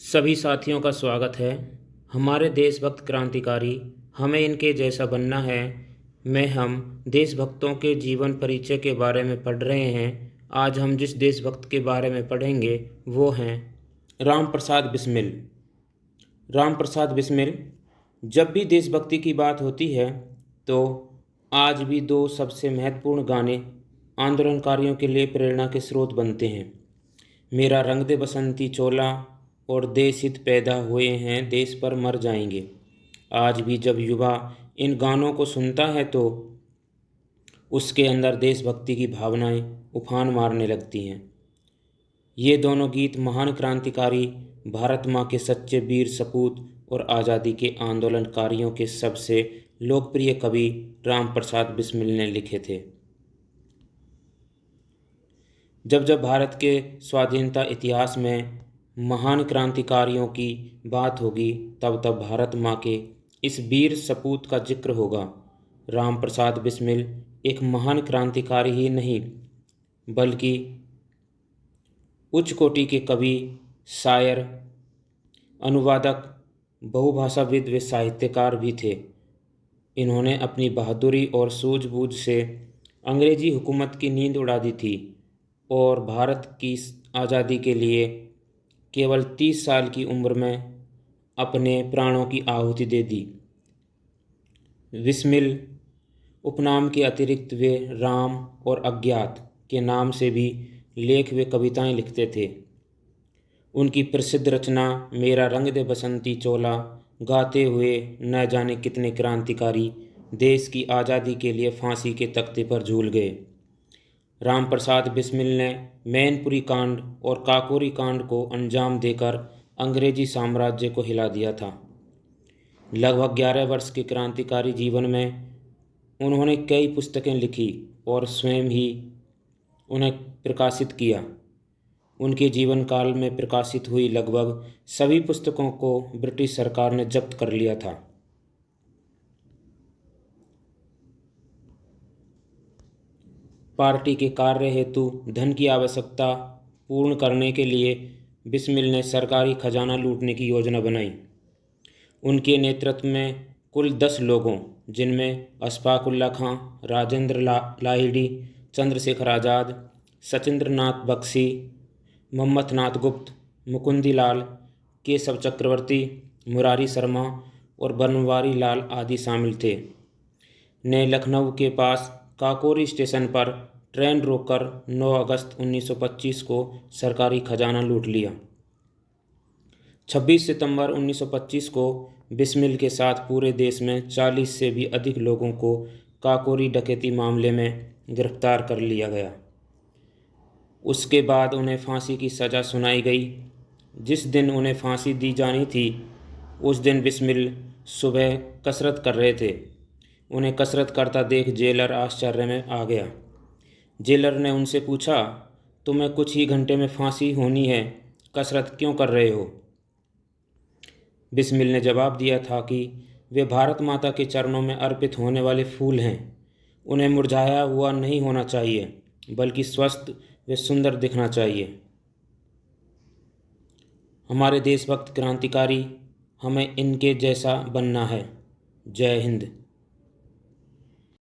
सभी साथियों का स्वागत है। हमारे देशभक्त क्रांतिकारी हमें इनके जैसा बनना है में हम देशभक्तों के जीवन परिचय के बारे में पढ़ रहे हैं। आज हम जिस देशभक्त के बारे में पढ़ेंगे वो हैं राम प्रसाद बिस्मिल। राम प्रसाद बिस्मिल। जब भी देशभक्ति की बात होती है तो आज भी दो सबसे महत्वपूर्ण गाने आंदोलनकारियों के लिए प्रेरणा के स्रोत बनते हैं। मेरा रंग दे बसंती चोला और देश हित पैदा हुए हैं देश पर मर जाएंगे। आज भी जब युवा इन गानों को सुनता है तो उसके अंदर देशभक्ति की भावनाएं उफान मारने लगती हैं। ये दोनों गीत महान क्रांतिकारी भारत माँ के सच्चे वीर सपूत और आज़ादी के आंदोलनकारियों के सबसे लोकप्रिय कवि राम प्रसाद बिस्मिल ने लिखे थे। जब जब भारत के स्वाधीनता इतिहास में महान क्रांतिकारियों की बात होगी तब तब भारत माँ के इस वीर सपूत का जिक्र होगा। राम प्रसाद बिस्मिल एक महान क्रांतिकारी ही नहीं बल्कि उच्च कोटि के कवि, शायर, अनुवादक, बहुभाषाविद व साहित्यकार भी थे। इन्होंने अपनी बहादुरी और सूझबूझ से अंग्रेजी हुकूमत की नींद उड़ा दी थी और भारत की आज़ादी के लिए केवल 30 साल की उम्र में अपने प्राणों की आहुति दे दी। बिस्मिल उपनाम के अतिरिक्त वे राम और अज्ञात के नाम से भी लेख व कविताएं लिखते थे। उनकी प्रसिद्ध रचना मेरा रंग दे बसंती चोला गाते हुए न जाने कितने क्रांतिकारी देश की आज़ादी के लिए फांसी के तख्ते पर झूल गए। राम प्रसाद बिस्मिल ने मैनपुरी कांड और काकोरी कांड को अंजाम देकर अंग्रेजी साम्राज्य को हिला दिया था। लगभग 11 वर्ष के क्रांतिकारी जीवन में उन्होंने कई पुस्तकें लिखी और स्वयं ही उन्हें प्रकाशित किया। उनके जीवन काल में प्रकाशित हुई लगभग सभी पुस्तकों को ब्रिटिश सरकार ने जब्त कर लिया था। पार्टी के कार्य हेतु धन की आवश्यकता पूर्ण करने के लिए बिस्मिल ने सरकारी खजाना लूटने की योजना बनाई। उनके नेतृत्व में कुल 10 लोगों जिनमें अशफाक उल्लाह खां, राजेंद्र लाहिड़ी, चंद्रशेखर आज़ाद, सचिंद्र नाथ बख्शी, मोहम्मद नाथ गुप्त, मुकुंदी लाल, केशव चक्रवर्ती, मुरारी शर्मा और बनवारी लाल आदि शामिल थे, ने लखनऊ के पास काकोरी स्टेशन पर ट्रेन रोककर 9 अगस्त 1925 को सरकारी खजाना लूट लिया। 26 सितंबर 1925 को बिस्मिल के साथ पूरे देश में 40 से भी अधिक लोगों को काकोरी डकैती मामले में गिरफ्तार कर लिया गया। उसके बाद उन्हें फांसी की सज़ा सुनाई गई। जिस दिन उन्हें फांसी दी जानी थी उस दिन बिस्मिल सुबह कसरत कर रहे थे। उन्हें कसरत करता देख जेलर आश्चर्य में आ गया। जेलर ने उनसे पूछा, तुम्हें कुछ ही घंटे में फांसी होनी है, कसरत क्यों कर रहे हो? बिस्मिल ने जवाब दिया था कि वे भारत माता के चरणों में अर्पित होने वाले फूल हैं। उन्हें मुरझाया हुआ नहीं होना चाहिए बल्कि स्वस्थ व सुंदर दिखना चाहिए। हमारे देशभक्त क्रांतिकारी हमें इनके जैसा बनना है। जय हिंद।